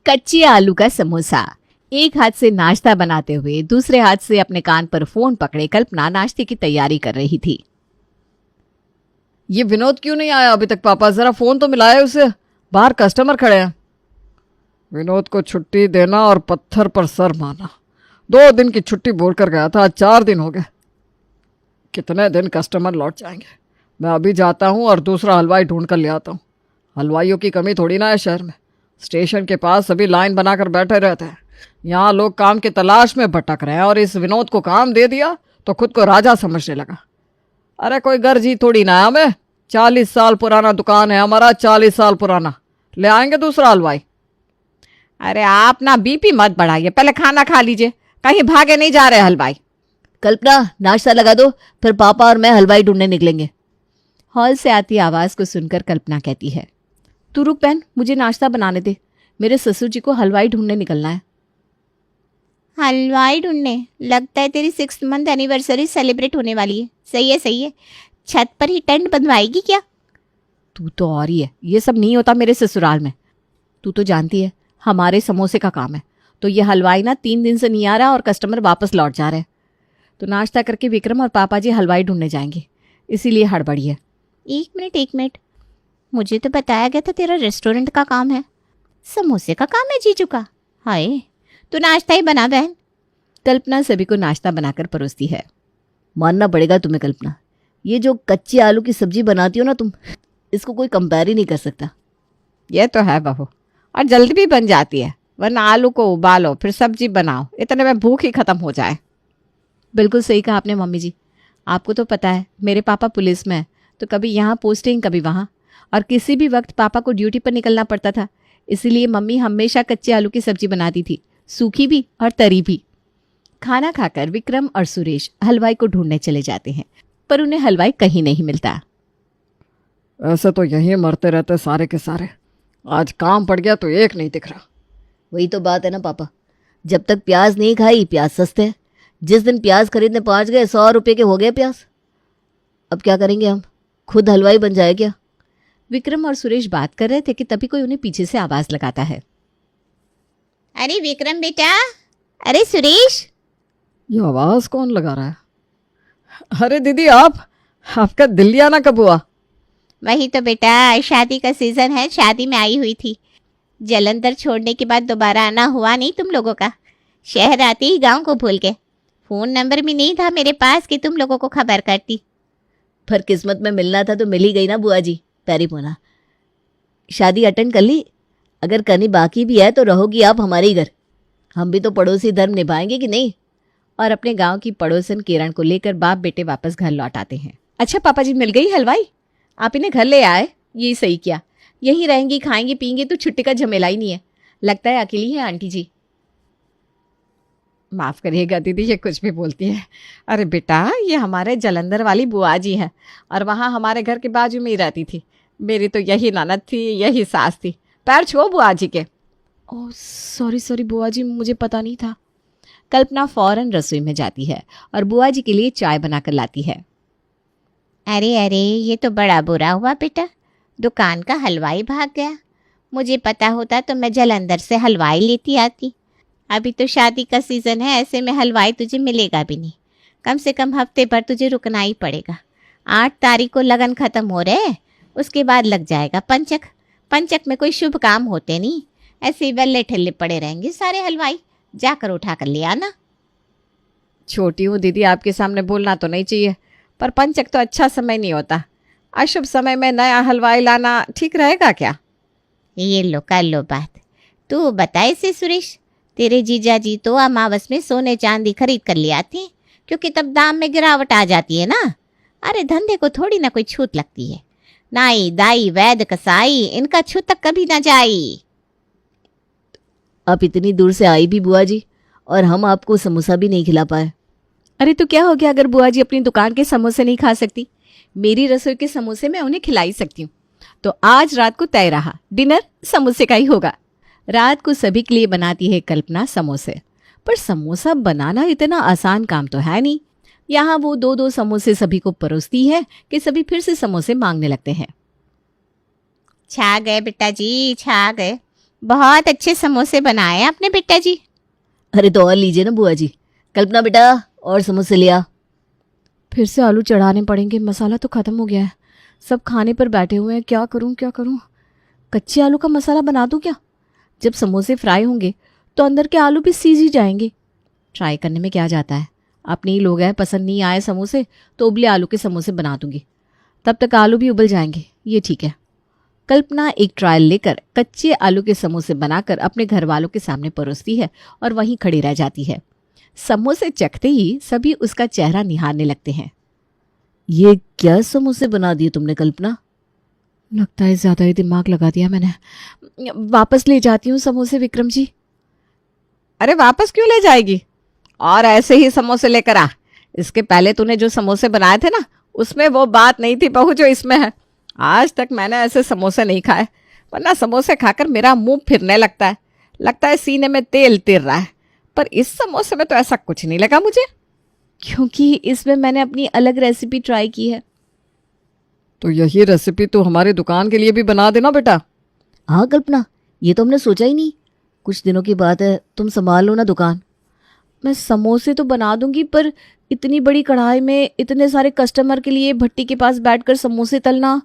कच्चे आलू का समोसा। एक हाथ से नाश्ता बनाते हुए दूसरे हाथ से अपने कान पर फोन पकड़े कल्पना नाश्ते की तैयारी कर रही थी। ये विनोद क्यों नहीं आया अभी तक? पापा जरा फोन तो मिलाए उसे, बाहर कस्टमर खड़े हैं। विनोद को छुट्टी देना और पत्थर पर सर मारना। 2 दिन की छुट्टी बोलकर गया था, आज 4 दिन हो गए। कितने दिन कस्टमर लौट जाएंगे? मैं अभी जाता हूँ और दूसरा हलवाई ढूंढ कर ले आता हूँ। हलवाइयों की कमी थोड़ी ना है शहर में। स्टेशन के पास सभी लाइन बनाकर बैठे रहते हैं। यहाँ लोग काम की तलाश में भटक रहे हैं और इस विनोद को काम दे दिया तो खुद को राजा समझने लगा। अरे कोई गर्जी थोड़ी ना है हमें। 40 साल पुराना दुकान है हमारा, 40 साल पुराना। ले आएंगे दूसरा हलवाई। अरे आप ना बीपी मत बढ़ाइए, पहले खाना खा लीजिए, कहीं भागे नहीं जा रहे हलवाई। कल्पना नाश्ता लगा दो, फिर पापा और मैं हलवाई ढूंढने निकलेंगे। हॉल से आती आवाज को सुनकर कल्पना कहती है, तू रुक बहन, मुझे नाश्ता बनाने दे, मेरे ससुर जी को हलवाई ढूंढने निकलना है। हलवाई ढूंढने? लगता है तेरी 6th मंथ एनिवर्सरी सेलिब्रेट होने वाली है। सही है सही है, छत पर ही टेंट बंधवाएगी क्या? तू तो और ही है, ये सब नहीं होता मेरे ससुराल में। तू तो जानती है हमारे समोसे का काम है, तो ये हलवाई ना 3 दिन से नहीं आ रहा और कस्टमर वापस लौट जा रहे हैं। तो नाश्ता करके विक्रम और पापा जी हलवाई ढूंढने जाएंगे, इसीलिए हड़बड़ी है। एक मिनट, मुझे तो बताया गया था तेरा रेस्टोरेंट का काम है, समोसे का काम है जीजू का। हाय, तू नाश्ता ही बना बहन। कल्पना सभी को नाश्ता बनाकर परोसती है। मानना पड़ेगा तुम्हें कल्पना, ये जो कच्चे आलू की सब्जी बनाती हो ना तुम, इसको कोई कंपेयर ही नहीं कर सकता। ये तो है बहू, और जल्दी भी बन जाती है, वरना आलू को उबालो फिर सब्जी बनाओ, इतने में भूख ही खत्म हो जाए। बिल्कुल सही कहा आपने मम्मी जी। आपको तो पता है मेरे पापा पुलिस में है, तो कभी यहाँ पोस्टिंग कभी वहाँ, और किसी भी वक्त पापा को ड्यूटी पर निकलना पड़ता था, इसीलिए मम्मी हमेशा कच्चे आलू की सब्जी बनाती थी, सूखी भी और तरी भी। खाना खाकर विक्रम और सुरेश हलवाई को ढूंढने चले जाते हैं, पर उन्हें हलवाई कहीं नहीं मिलता। ऐसे तो यहीं मरते रहते सारे के सारे, आज काम पड़ गया तो एक नहीं दिख रहा। वही तो बात है ना पापा, जब तक प्याज नहीं खाई प्याज सस्ते हैं। जिस दिन प्याज खरीदने पहुंच गए 100 रुपये के हो गए प्याज। अब क्या करेंगे हम, खुद हलवाई बन जाए क्या? विक्रम और सुरेश बात कर रहे थे कि तभी कोई उन्हें पीछे से आवाज लगाता है। अरे विक्रम बेटा, अरे सुरेश। ये आवाज कौन लगा रहा है? अरे दीदी आपका दिल्ली आना कब हुआ? वही तो बेटा, शादी का सीजन है, शादी में आई हुई थी। जलंधर छोड़ने के बाद दोबारा आना हुआ नहीं तुम लोगों का। शहर आते ही गांव को भूल गए। फोन नंबर भी नहीं था मेरे पास कि तुम लोगों को खबर करती। पर किस्मत में मिलना था तो मिल ही गई ना बुआ जी, पैरी पोना। शादी अटेंड कर ली, अगर करनी बाकी भी है तो रहोगी आप हमारे ही घर। हम भी तो पड़ोसी धर्म निभाएंगे कि नहीं। और अपने गांव की पड़ोसन किरण को लेकर बाप बेटे वापस घर लौट आते हैं। अच्छा पापा जी, मिल गई हलवाई? आप इन्हें घर ले आए, ये सही किया। यहीं रहेंगी, खाएंगी पियेंगी तो छुट्टी का झमेला ही नहीं है। लगता है अकेली है आंटी जी। माफ़ करिएगा दीदी, ये कुछ भी बोलती है। अरे बेटा, ये हमारे जलंधर वाली बुआ जी हैं, और वहाँ हमारे घर के बाजू में ही रहती थी। मेरी तो यही ननद थी, यही सास थी। पैर छुओ बुआ जी के। ओह सॉरी बुआ जी, मुझे पता नहीं था। कल्पना फौरन रसोई में जाती है और बुआ जी के लिए चाय बनाकर लाती है। अरे ये तो बड़ा बुरा हुआ बेटा, दुकान का हलवाई भाग गया। मुझे पता होता तो मैं जलंधर से हलवाई लेती आती। अभी तो शादी का सीज़न है, ऐसे में हलवाई तुझे मिलेगा भी नहीं। कम से कम हफ्ते भर तुझे रुकना ही पड़ेगा। 8 तारीख को लगन ख़त्म हो रहे, उसके बाद लग जाएगा पंचक। पंचक में कोई शुभ काम होते नहीं, ऐसे ही वेले ठेले पड़े रहेंगे सारे हलवाई। जाकर उठा कर ले आना। छोटी हूँ दीदी, आपके सामने बोलना तो नहीं चाहिए, पर पंचक तो अच्छा समय नहीं होता। अशुभ समय में नया हलवाई लाना ठीक रहेगा क्या? ये लो कर लो बात। तू बताए से सुरेश, तेरे जीजा जी तो अमावस में सोने चांदी खरीद कर ले आते हैं, क्योंकि तब दाम में गिरावट आ जाती है ना। अरे धंधे को थोड़ी ना कोई छूत लगती है। नाई दाई वैद कसाई, इनका छूत तक कभी ना जाई। आप इतनी दूर से आई भी बुआ जी, और हम आपको समोसा भी नहीं खिला पाए। अरे तो क्या हो गया अगर बुआ जी अपनी दुकान के समोसे नहीं खा सकती? मेरी रसोई के समोसे मैं उन्हें खिला ही सकती हूँ। तो आज रात को तय रहा, डिनर समोसे का ही होगा। रात को सभी के लिए बनाती है कल्पना समोसे, पर समोसा बनाना इतना आसान काम तो है नहीं। यहाँ वो 2-2 समोसे सभी को परोसती है कि सभी फिर से समोसे मांगने लगते हैं। छा गए बेटा जी, छा गए। बहुत अच्छे समोसे बनाए हैं आपने बेटा जी। अरे तो और लीजिए ना बुआ जी। कल्पना बेटा और समोसे लिया। फिर से आलू चढ़ाने पड़ेंगे, मसाला तो ख़त्म हो गया है। सब खाने पर बैठे हुए हैं, क्या करूं क्या करूं। कच्चे आलू का मसाला बना दूं क्या? जब समोसे फ्राई होंगे तो अंदर के आलू भी सीज ही जाएंगे। ट्राई करने में क्या जाता है। अपने ही लोग हैं, पसंद नहीं आए समोसे तो उबले आलू के समोसे बना दूंगी, तब तक आलू भी उबल जाएंगे। ये ठीक है। कल्पना एक ट्रायल लेकर कच्चे आलू के समोसे बनाकर अपने घर वालों के सामने परोसती है और वहीं खड़ी रह जाती है। समोसे चखते ही सभी उसका चेहरा निहारने लगते हैं। ये क्या समोसे बना दिए तुमने कल्पना? लगता है ज़्यादा ही दिमाग लगा दिया मैंने। वापस ले जाती हूँ समोसे विक्रम जी। अरे वापस क्यों ले जाएगी? और ऐसे ही समोसे लेकर आ। इसके पहले तूने जो समोसे बनाए थे ना, उसमें वो बात नहीं थी बहू जो इसमें है। आज तक मैंने ऐसे समोसे नहीं खाए, वरना समोसे खाकर मेरा मुंह फिरने लगता है सीने में तेल तिर रहा है। पर इस समोसे में तो ऐसा कुछ नहीं लगा मुझे। क्योंकि इसमें मैंने अपनी अलग रेसिपी ट्राई की है। तो यही रेसिपी तो हमारी दुकान के लिए भी बना देना बेटा। हाँ कल्पना, ये तो हमने सोचा ही नहीं। कुछ दिनों की बात है, तुम संभाल लो ना दुकान। मैं समोसे तो बना दूंगी, पर इतनी बड़ी कढ़ाई में इतने सारे कस्टमर के लिए भट्टी के पास बैठकर समोसे तलना,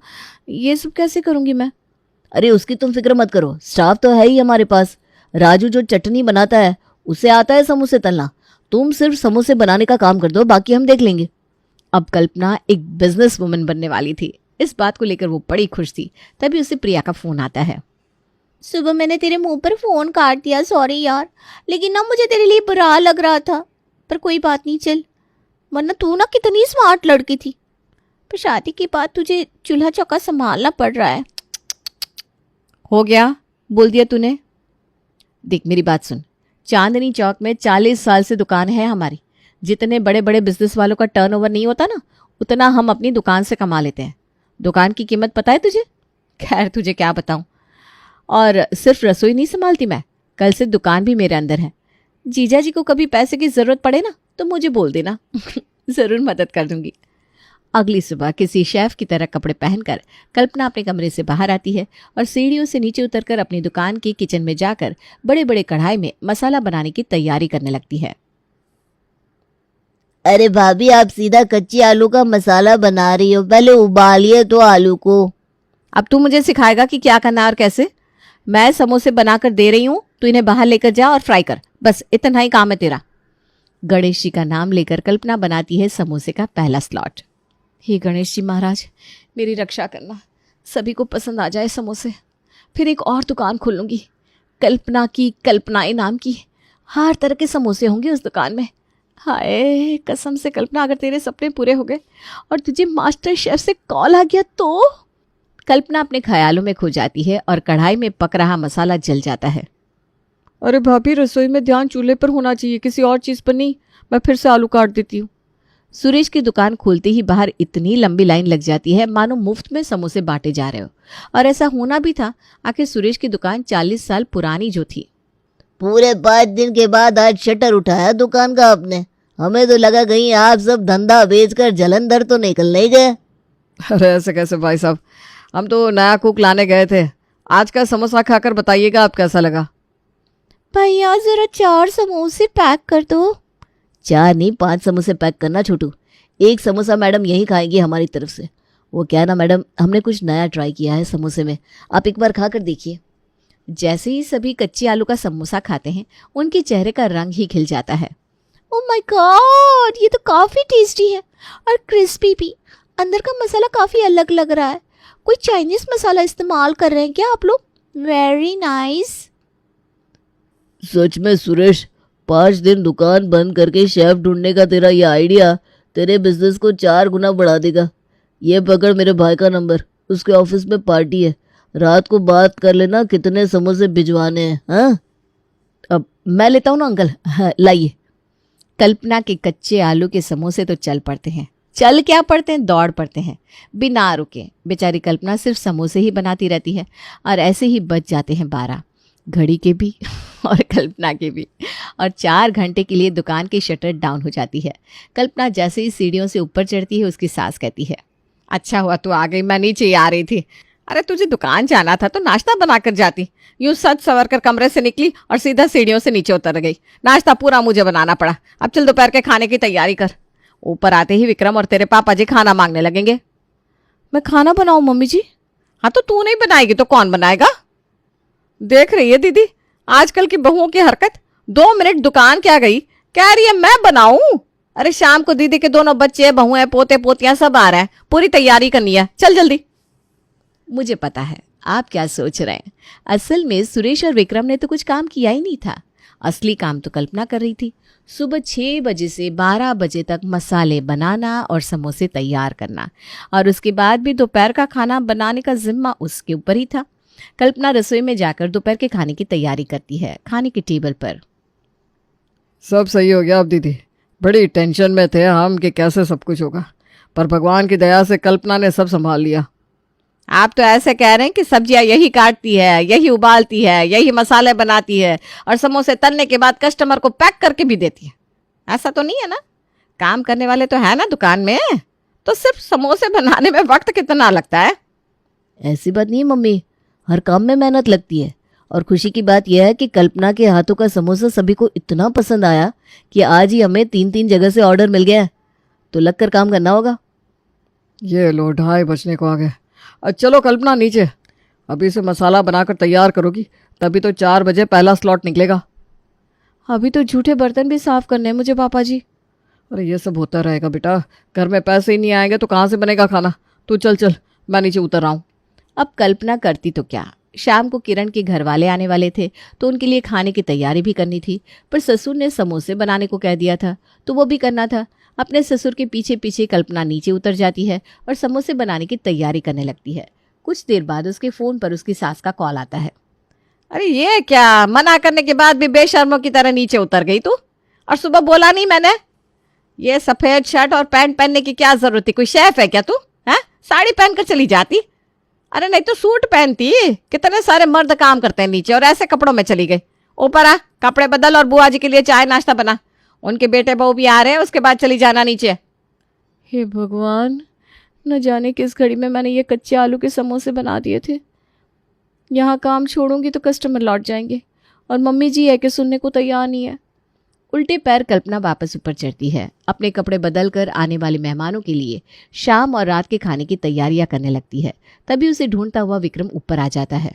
ये सब कैसे करूंगी मैं? अरे उसकी तुम फिक्र मत करो, स्टाफ तो है ही हमारे पास। राजू जो चटनी बनाता है उसे आता है समोसे तलना। तुम सिर्फ समोसे बनाने का काम कर दो, बाकी हम देख लेंगे। अब कल्पना एक बिजनेस वुमन बनने वाली थी। इस बात को लेकर वो बड़ी खुश थी। तभी उसे प्रिया का फोन आता है। सुबह मैंने तेरे मुंह पर फोन काट दिया, सॉरी यार, लेकिन ना मुझे तेरे लिए बुरा लग रहा था। पर कोई बात नहीं, चल, वरना तू ना कितनी स्मार्ट लड़की थी, पर शादी के बाद तुझे चूल्हा चौका संभालना पड़ रहा है। हो गया, बोल दिया तूने। देख मेरी बात सुन, चांदनी चौक में 40 साल से दुकान है हमारी। जितने बड़े बड़े बिजनेस वालों का टर्नओवर नहीं होता ना, उतना हम अपनी दुकान से कमा लेते हैं। दुकान की कीमत पता है तुझे? खैर तुझे क्या बताऊं। और सिर्फ रसोई नहीं संभालती मैं, कल से दुकान भी मेरे अंदर है। जीजा जी को कभी पैसे की ज़रूरत पड़े ना तो मुझे बोल देना ज़रूर मदद कर दूंगी। अगली सुबह किसी शेफ की तरह कपड़े पहनकर कल्पना अपने कमरे से बाहर आती है और सीढ़ियों से नीचे उतरकर अपनी दुकान के किचन में जाकर बड़े बड़े कढ़ाई में मसाला बनाने की तैयारी करने लगती है। अरे भाभी, आप सीधा कच्चे आलू का मसाला बना रही हो, पहले उबालिए तो आलू को। अब तू मुझे सिखाएगा कि क्या करना और कैसे? मैं समोसे बनाकर दे रही हूँ, तू इन्हें बाहर लेकर जा और फ्राई कर, बस इतना ही काम है तेरा। गणेश जी का नाम लेकर कल्पना बनाती है समोसे का पहला स्लॉट। हे गणेश जी महाराज, मेरी रक्षा करना, सभी को पसंद आ जाए समोसे। फिर एक और दुकान खोलूंगी, कल्पना की कल्पनाएं नाम की। हर तरह के समोसे होंगे उस दुकान में। हाय कसम से कल्पना, अगर तेरे सपने पूरे हो गए और तुझे मास्टर शेफ से कॉल आ गया तो? कल्पना अपने ख्यालों में खो जाती है और कढ़ाई में पक रहा मसाला जल जाता है। अरे भाभी, रसोई में ध्यान चूल्हे पर होना चाहिए, किसी और चीज़ पर नहीं। मैं फिर से आलू काट देती हूँ। सुरेश की दुकान खोलते ही बाहर इतनी लंबी लाइन लग जाती है मानो मुफ्त में समोसे बांटे जा रहे हो। और ऐसा होना भी था, आखिर सुरेश की दुकान 40 साल पुरानी जो थी। पूरे 5 दिन के बाद आज शटर उठाया दुकान का आपने। हमें तो लगा कहीं आप सब धंधा बेचकर जलंधर तो निकल नहीं गए। अरे ऐसे कैसे भाई साहब, हम तो नया कुक लाने गए थे। आज का समोसा खाकर बताइएगा आप कैसा लगा। भैया जरा 4 समोसे पैक कर दो। 4 नहीं 5 समोसे पैक करना छोटू। एक समोसा मैडम यही खाएंगी हमारी तरफ से। वो क्या ना मैडम, हमने कुछ नया ट्राई किया है समोसे में, आप एक बार खा कर देखिए। जैसे ही सभी कच्चे आलू का समोसा खाते हैं, उनके चेहरे का रंग ही खिल जाता है। ओह माय गॉड, ये तो काफी टेस्टी है और क्रिस्पी भी। अंदर का मसाला काफी अलग लग रहा है। कोई चाइनीज मसाला इस्तेमाल कर रहे हैं क्या आप लोग? Very nice. सच में सुरेश, 5 दिन दुकान बंद करके शेफ ढूंढने का तेरा ये आइडिया तेरे बिजनेस को 4 गुना बढ़ा देगा। ये पकड़ मेरे भाई का नंबर, उसके ऑफिस में पार्टी है, रात को बात कर लेना कितने समोसे भिजवाने हैं। हाँ अब मैं लेता हूँ ना अंकल, हाँ, लाइए। कल्पना के कच्चे आलू के समोसे तो चल पड़ते हैं। चल क्या पड़ते हैं, दौड़ पड़ते हैं बिना रुके। बेचारी कल्पना सिर्फ समोसे ही बनाती रहती है और ऐसे ही बच जाते हैं 12, घड़ी के भी और कल्पना के भी। और 4 घंटे के लिए दुकान की शटर डाउन हो जाती है। कल्पना जैसे ही सीढ़ियों से ऊपर चढ़ती है, उसकी सास कहती है, अच्छा हुआ तू आ गई, मैं नीचे ही आ रही थी। अरे तुझे दुकान जाना था तो नाश्ता बनाकर जाती। यूं सज सवर कर कमरे से निकली और सीधा सीढ़ियों से नीचे उतर गई। नाश्ता पूरा मुझे बनाना पड़ा। अब चल दोपहर के खाने की तैयारी कर। ऊपर आते ही विक्रम और तेरे पापा जी खाना मांगने लगेंगे। मैं खाना बनाऊं मम्मी जी? हाँ तो तू नहीं बनाएगी तो कौन बनाएगा? देख रही है दीदी आजकल की बहुओं की हरकत। 2 मिनट दुकान क्या गई, कह रही है मैं बनाऊं। अरे शाम को दीदी के दोनों बच्चे बहुएं पोते पोतियां सब आ रहे हैं, पूरी तैयारी करनी है, चल जल्दी। मुझे पता है आप क्या सोच रहे हैं। असल में सुरेश और विक्रम ने तो कुछ काम किया ही नहीं था। असली काम तो कल्पना कर रही थी। सुबह 6 बजे से 12 बजे तक मसाले बनाना और समोसे तैयार करना, और उसके बाद भी दोपहर का खाना बनाने का जिम्मा उसके ऊपर ही था। कल्पना रसोई में जाकर दोपहर के खाने की तैयारी करती है। खाने की टेबल पर सब सही हो गया अब दीदी। बड़ी टेंशन में थे हम कि कैसे सब कुछ होगा, पर भगवान की दया से कल्पना ने सब संभाल लिया। आप तो ऐसे कह रहे हैं कि सब्जियां यही काटती है, यही उबालती है, यही मसाले बनाती है और समोसे तलने के बाद कस्टमर को पैक करके भी देती है। ऐसा तो नहीं है ना? काम करने वाले तो है ना दुकान में, तो सिर्फ समोसे बनाने में वक्त कितना लगता है? ऐसी बात नहीं है मम्मी, हर काम में मेहनत लगती है। और खुशी की बात यह है कि कल्पना के हाथों का समोसा सभी को इतना पसंद आया कि आज ही हमें 3-3 जगह से ऑर्डर मिल गया है। तो लगकर काम करना होगा। ये लो 2:30 बजने को आ गए। चलो कल्पना नीचे, अभी से मसाला बनाकर तैयार करोगी तभी तो 4 बजे पहला स्लॉट निकलेगा। अभी तो झूठे बर्तन भी साफ करने हैं मुझे पापा जी। अरे ये सब होता रहेगा बेटा, घर में पैसे ही नहीं आएंगे तो कहाँ से बनेगा खाना। तू चल चल, मैं नीचे उतर रहा हूँ। अब कल्पना करती तो क्या, शाम को किरण के घर वाले आने वाले थे तो उनके लिए खाने की तैयारी भी करनी थी। पर ससुर ने समोसे बनाने को कह दिया था तो वो भी करना था। अपने ससुर के पीछे पीछे कल्पना नीचे उतर जाती है और समोसे बनाने की तैयारी करने लगती है। कुछ देर बाद उसके फ़ोन पर उसकी सास का कॉल आता है। अरे ये क्या, मना करने के बाद भी बेशर्मों की तरह नीचे उतर गई तू? और सुबह बोला नहीं मैंने? ये सफेद शर्ट और पैंट पहनने की क्या जरूरत थी? कोई शेफ है क्या तू? है साड़ी पहनकर चली जाती। अरे नहीं तो सूट पहनती। कितने सारे मर्द काम करते हैं नीचे और ऐसे कपड़ों में चली गई। ऊपर आ, कपड़े बदल और बुआ जी के लिए चाय नाश्ता बना। उनके बेटे बहू भी आ रहे हैं, उसके बाद चली जाना नीचे। हे भगवान, न जाने किस घड़ी में मैंने ये कच्चे आलू के समोसे बना दिए थे। यहाँ काम छोड़ूंगी तो कस्टमर लौट जाएंगे और मम्मी जी है कि सुनने को तैयार नहीं है। उल्टे पैर कल्पना वापस ऊपर चढ़ती है। अपने कपड़े बदलकर आने वाले मेहमानों के लिए शाम और रात के खाने की तैयारियां करने लगती है। तभी उसे ढूंढता हुआ विक्रम ऊपर आ जाता है।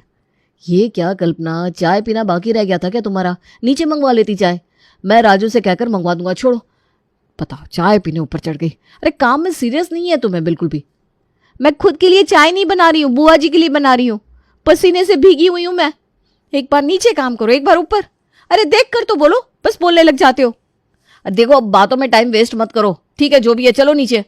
ये क्या कल्पना, चाय पीना बाकी रह गया था क्या तुम्हारा? नीचे मंगवा लेती चाय, मैं राजू से कहकर मंगवा दूंगा। छोड़ो, बताओ चाय पीने ऊपर चढ़ गई। अरे काम में सीरियस नहीं है तुम्हें बिल्कुल भी। मैं खुद के लिए चाय नहीं बना रही हूँ, बुआ जी के लिए बना रही हूँ। पसीने से भीगी हुई हूँ मैं। एक बार नीचे काम करो, एक बार ऊपर। अरे देख कर तो बोलो, बस बोलने लग जाते हो। देखो अब बातों में टाइम वेस्ट मत करो। ठीक है जो भी है, चलो नीचे।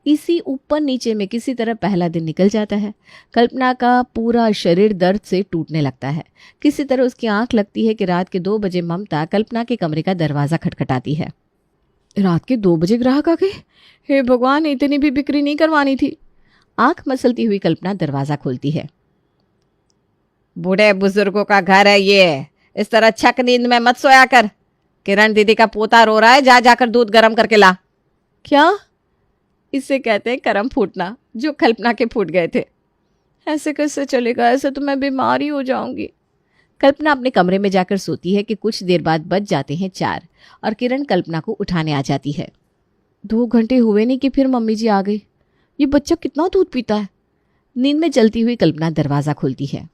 इसी ऊपर नीचे में किसी तरह पहला दिन निकल जाता है। कल्पना का पूरा शरीर दर्द से टूटने लगता है। किसी तरह उसकी आंख लगती है कि रात के 2 बजे ममता कल्पना के कमरे का दरवाजा खटखटाती है। रात के 2 बजे ग्राहक आ गए। हे भगवान, इतनी भी बिक्री नहीं करवानी थी। आंख मसलती हुई कल्पना दरवाजा खोलती है। बूढ़े बुजुर्गों का घर है ये, इस तरह छक नींद में मत सोया कर। किरण दीदी का पोता रो रहा है, जा जाकर दूध गर्म करके ला। क्या? इसे कहते हैं करम फूटना, जो कल्पना के फूट गए थे। ऐसे कैसे चलेगा? ऐसे तो मैं बीमार ही हो जाऊंगी। कल्पना अपने कमरे में जाकर सोती है कि कुछ देर बाद बज जाते हैं 4 और किरण कल्पना को उठाने आ जाती है। 2 घंटे हुए नहीं कि फिर मम्मी जी आ गई। ये बच्चा कितना दूध पीता है। नींद में चलती हुई कल्पना दरवाजा खोलती है।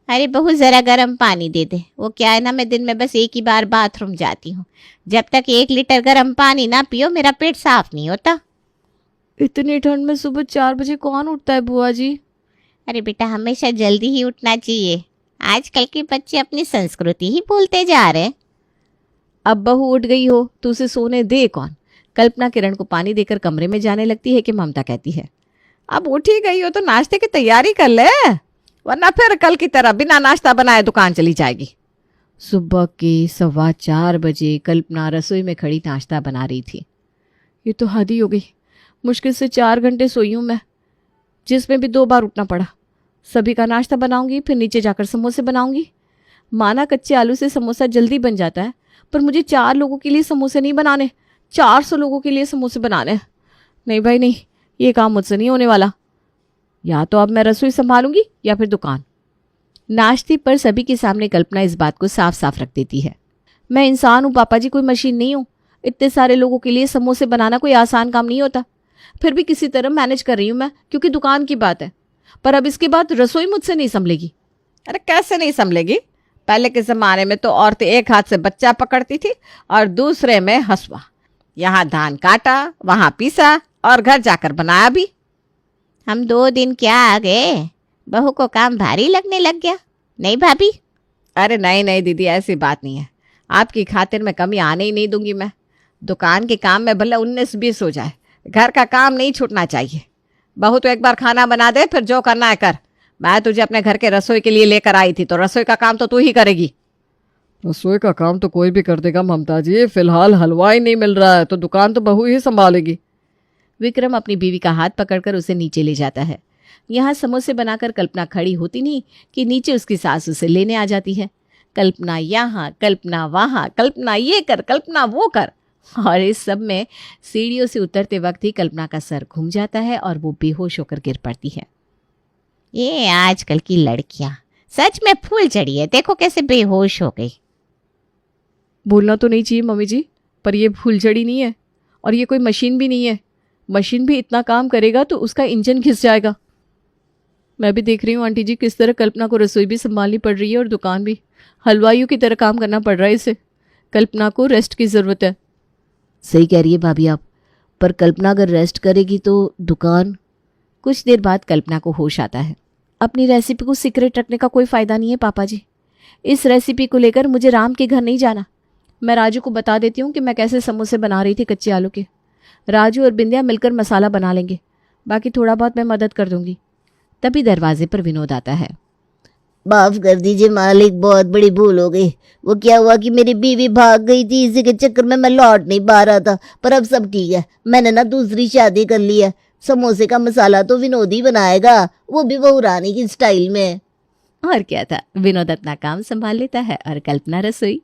अरे बहू ज़रा गर्म पानी दे दे। वो क्या है ना, मैं दिन में बस एक ही बार बाथरूम जाती हूँ। जब तक 1 लीटर गर्म पानी ना पियो मेरा पेट साफ नहीं होता। इतनी ठंड में सुबह 4 बजे कौन उठता है बुआ जी? अरे बेटा, हमेशा जल्दी ही उठना चाहिए। आजकल के बच्चे अपनी संस्कृति ही भूलते जा रहे हैं। अब बहू उठ गई हो तो उसे सोने दे कौन? कल्पना किरण को पानी देकर कमरे में जाने लगती है कि ममता कहती है, अब उठ ही गई हो तो नाश्ते की तैयारी कर ले, वरना फिर कल की तरह बिना नाश्ता बनाए दुकान चली जाएगी। सुबह के 4:15 बजे कल्पना रसोई में खड़ी नाश्ता बना रही थी। ये तो हद ही हो गई। मुश्किल से 4 घंटे सोई हूँ मैं, जिसमें भी 2 बार उठना पड़ा। सभी का नाश्ता बनाऊंगी, फिर नीचे जाकर समोसे बनाऊंगी। माना कच्चे आलू से समोसा जल्दी बन जाता है, पर मुझे 4 लोगों के लिए समोसे नहीं बनाने, 400 लोगों के लिए समोसे बनाने। नहीं भाई नहीं, ये काम मुझसे नहीं होने वाला। या तो अब मैं रसोई संभालूंगी या फिर दुकान। नाश्ते पर सभी के सामने कल्पना इस बात को साफ साफ रख देती है। मैं इंसान हूँ पापा जी, कोई मशीन नहीं हूँ। इतने सारे लोगों के लिए समोसे बनाना कोई आसान काम नहीं होता। फिर भी किसी तरह मैनेज कर रही हूँ मैं, क्योंकि दुकान की बात है। पर अब इसके बाद रसोई मुझसे नहीं संभलेगी। अरे कैसे नहीं संभलेगी? पहले के ज़माने में तो औरतें एक हाथ से बच्चा पकड़ती थी और दूसरे में हंसुआ। यहाँ धान काटा, वहाँ पीसा और घर जाकर बनाया भी। हम 2 दिन क्या आ गए, बहू को काम भारी लगने लग गया, नहीं भाभी? अरे नहीं नहीं दीदी, ऐसी बात नहीं है। आपकी खातिर मैं कमी आने ही नहीं दूंगी। मैं दुकान के काम में भले 19-20 हो जाए, घर का काम नहीं छूटना चाहिए। बहू तो एक बार खाना बना दे, फिर जो करना है कर। मैं तुझे अपने घर के रसोई के लिए लेकर आई थी, तो रसोई का काम तो तू ही करेगी। रसोई का काम तो कोई भी कर देगा ममता जी, फिलहाल हलवाई नहीं मिल रहा है तो दुकान तो बहू ही संभालेगी। विक्रम अपनी बीवी का हाथ पकड़कर उसे नीचे ले जाता है। यहाँ समोसे बनाकर कल्पना खड़ी होती नहीं कि नीचे उसकी सास उसे लेने आ जाती है। कल्पना यहाँ, कल्पना वहाँ, कल्पना ये कर, कल्पना वो कर। और इस सब में सीढ़ियों से उतरते वक्त ही कल्पना का सर घूम जाता है और वो बेहोश होकर गिर पड़ती है। ये आजकल की लड़कियां सच में फूल चढ़ी है, देखो कैसे बेहोश हो गई। बोलना तो नहीं चाहिए मम्मी जी, पर ये फुलझड़ी नहीं है और ये कोई मशीन भी नहीं है। मशीन भी इतना काम करेगा तो उसका इंजन घिस जाएगा। मैं भी देख रही हूँ आंटी जी किस तरह कल्पना को रसोई भी संभालनी पड़ रही है और दुकान भी। हलवाइयों की तरह काम करना पड़ रहा है इसे। कल्पना को रेस्ट की ज़रूरत है। सही कह रही है भाभी आप, पर कल्पना अगर रेस्ट करेगी तो दुकान। कुछ देर बाद कल्पना को होश आता है। अपनी रेसिपी को सीक्रेट रखने का कोई फ़ायदा नहीं है पापा जी। इस रेसिपी को लेकर मुझे राम के घर नहीं जाना। मैं राजू को बता देती हूँ कि मैं कैसे समोसे बना रही थी कच्चे आलू के। राजू और बिंदिया मिलकर मसाला बना लेंगे, बाकी थोड़ा बहुत मैं मदद कर दूंगी। तभी दरवाजे पर विनोद आता है। माफ कर दीजिए मालिक, बहुत बड़ी भूल हो गई। वो क्या हुआ कि मेरी बीवी भाग गई थी, इसी के चक्कर में मैं लौट नहीं पा रहा था। पर अब सब ठीक है, मैंने ना दूसरी शादी कर ली है। समोसे का मसाला तो विनोद ही बनाएगा, वो भी बहू रानी की स्टाइल में। और क्या था, विनोद अपना काम संभाल लेता है और कल्पना रसोई।